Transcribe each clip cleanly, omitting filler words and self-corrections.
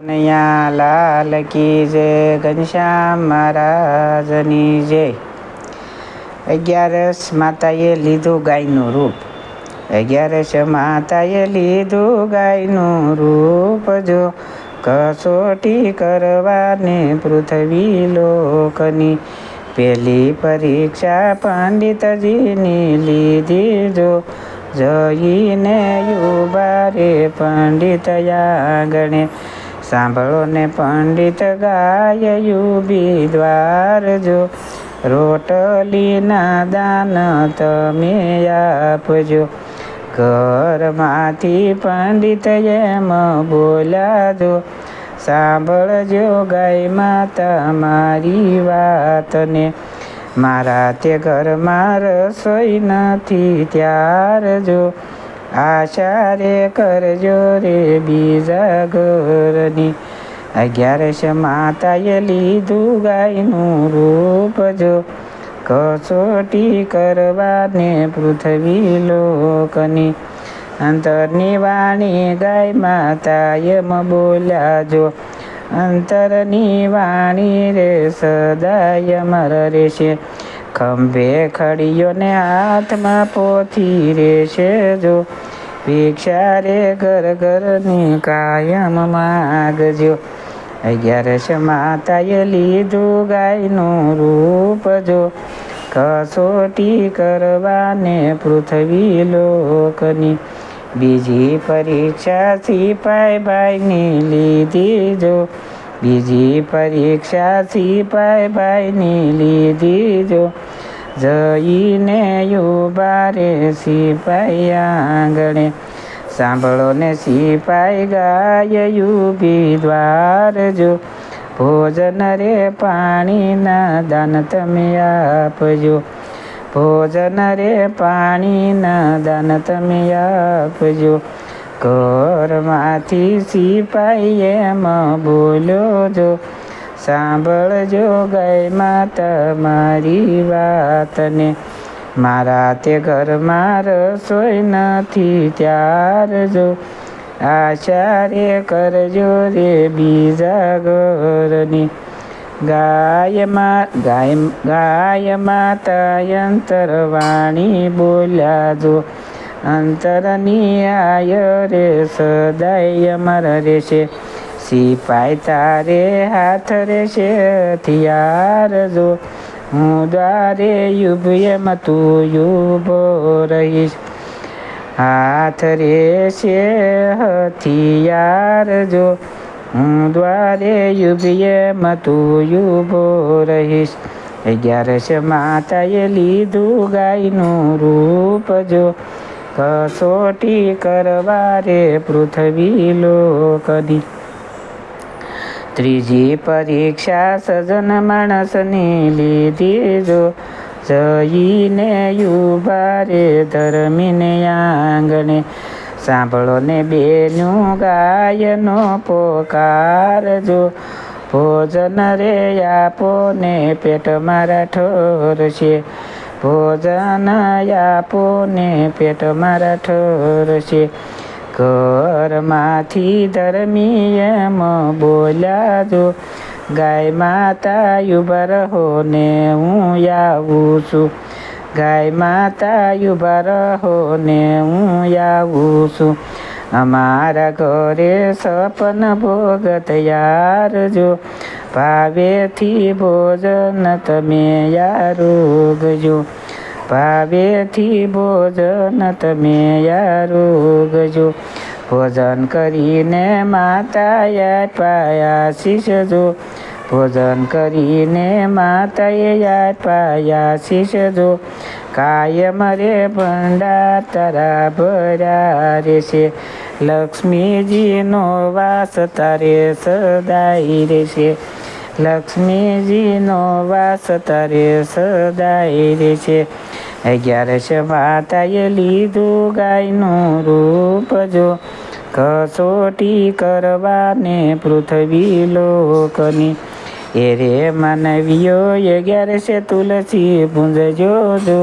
કનૈયા લાલ કી જય, ઘનશ્યામ મહારાજની જય. 11 માતાએ લીધું ગાયનું રૂપ. 11 માતાએ લીધું ગાયનું રૂપ, જો કસોટી કરવાને પૃથ્વી લોકની. પેલી પરીક્ષા પંડિતજીની લીધી, જો જઈને ઉભા રે પંડિત આંગણે. સાંભળો ને પંડિત ગાયું દ્વાર, જો રોટલીના દાન તમે આપજો. ઘરમાંથી પંડિત એમ બોલ્યા, જો સાંભળજો ગાય માતા મારી વાતને. મારા તે ઘરમાં રસોઈ નથી ત્યાર, જો આશા રે કરજો રે બીજા ઘરની. 11 માતાએ લીધું ગાયનું રૂપ, જો કસોટી કરવાને પૃથ્વી લોકની. અંતરની વાણી ગાય માતા એમ બોલ્યા, જો અંતરની વાણી રે સદાય અમર રહેશે. ખંભે ખડીયો ને હાથમાં પોથી રહેશે, જો ભિક્ષા રે ઘર ઘરની કાયમ માગજો. 11 માતાએ લીધું ગાયનું રૂપ, જો કસોટી કરવાને પૃથ્વી લોકની. બીજી પરીક્ષા સિપાઈ ભાઈની લીધી, જો બીજી પરીક્ષા સિપાઈ ભાઈની લીધી, જો જઈને ઉભા રે સિપાઈ આંગણે. સાંભળો ને સિપાઈ ગાયું દ્વાર, જો ભોજન રે પાણીના દાન તમે આપજો. ભોજન રે પાણીના દાન તમે આપજો. ઘરમાંથી સિપાઈ એમ બોલ્યો, જો સાંભળજો ગાય માતા મારી વાતને. મારા તે ઘરમાં રસોઈ નથી ત્યાર, જો આશા રે કરજો રે બીજા ઘરની. ગાય માતા અંતરવાણી બોલ્યા, જો અંતરની આય રે સદાય અમર રહેશે. સિપાઈ તારે હાથ રહેશે હથિયાર, જો હું દ્વારે એમ તું ઉભો રહીશ. હાથ રહેશે હથિયાર, જો હું દ્વારે એમ તું ઉભો રહીશ. 11 માતાએ લીધું ગાયનું રૂપ, જો કસોટી કરવા રે પૃથ્વી લોકની. ત્રીજી પરીક્ષા સજન માણસની લીધી, જો જઈને ઉભા રે ધર્મીને આંગણે. સાંભળો ને બેનું ગાયનો પોકાર, જો ભોજન રે આપો ને પેટ મારા ઠરશે. ભોજન આપો ને પેટ મારા ઠરશે. ઘરમાંથી ધર્મી એમ બોલ્યા, જો ગાય માતા ઉભા રહો ને હું આવું છું. ગાય માતા ઉભા રહો ને હું આવું છું. અમારા ઘરે સપન ભોગ તૈયાર, જો ભાવેથી ભોજન તમે આરોગજો. ભાવેથી ભોજન તમે આરોગજો. ભોજન કરીને માતાએ આપ્યા આશીષ, જો ભોજન કરીને માતાએ આપ્યા આશીષ, જો કાયમ રે ભંડાર તારા ભર્યા રહેશે. લક્ષ્મીજીનો વાસ તારે સદાય રહેશે. લક્ષ્મીજીનો વાસ તારે સદાય રહેશે. 11 માતાએ લીધું ગાયનું રૂપ, જો કસોટી કરવાને પૃથ્વી લોકની. એ રે માનવીઓ 11 તુલસી પૂંજજો, જો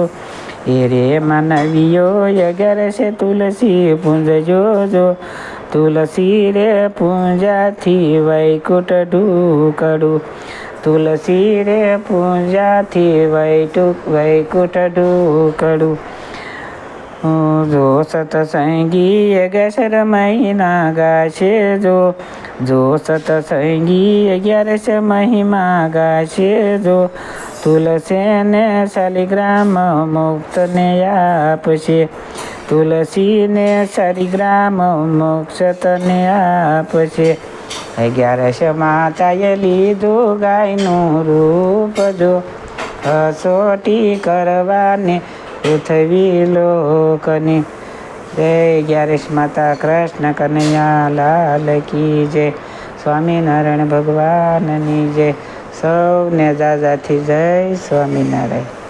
એ રે માનવીઓ 11 તુલસી પૂંજજો, જો તુલસી રે પૂંજાથી વૈકુંઠ ઢૂકડું, તુલસી રે પૂંજાથી વૈકુંઠ ઢૂકડું. જો સતસંગી 11 મહિના ગાશે, જો સતસંગી 11 મહિમા ગાશે, જો તુલસીને શાલિગ્રામ મુક્તને આપશે, તુલસીને શાલિગ્રામ મોક્ષ તને આપશે. 11 માતાએ લીધું ગાયનું રૂપ, જો કસોટી કરવાની પૃથ્વી લોકની. જય 11 માતા કૃષ્ણ કનૈયા લાલ કી જય. સ્વામિનારાયણ ભગવાનની જય. સૌને દાદાથી જય સ્વામિનારાયણ.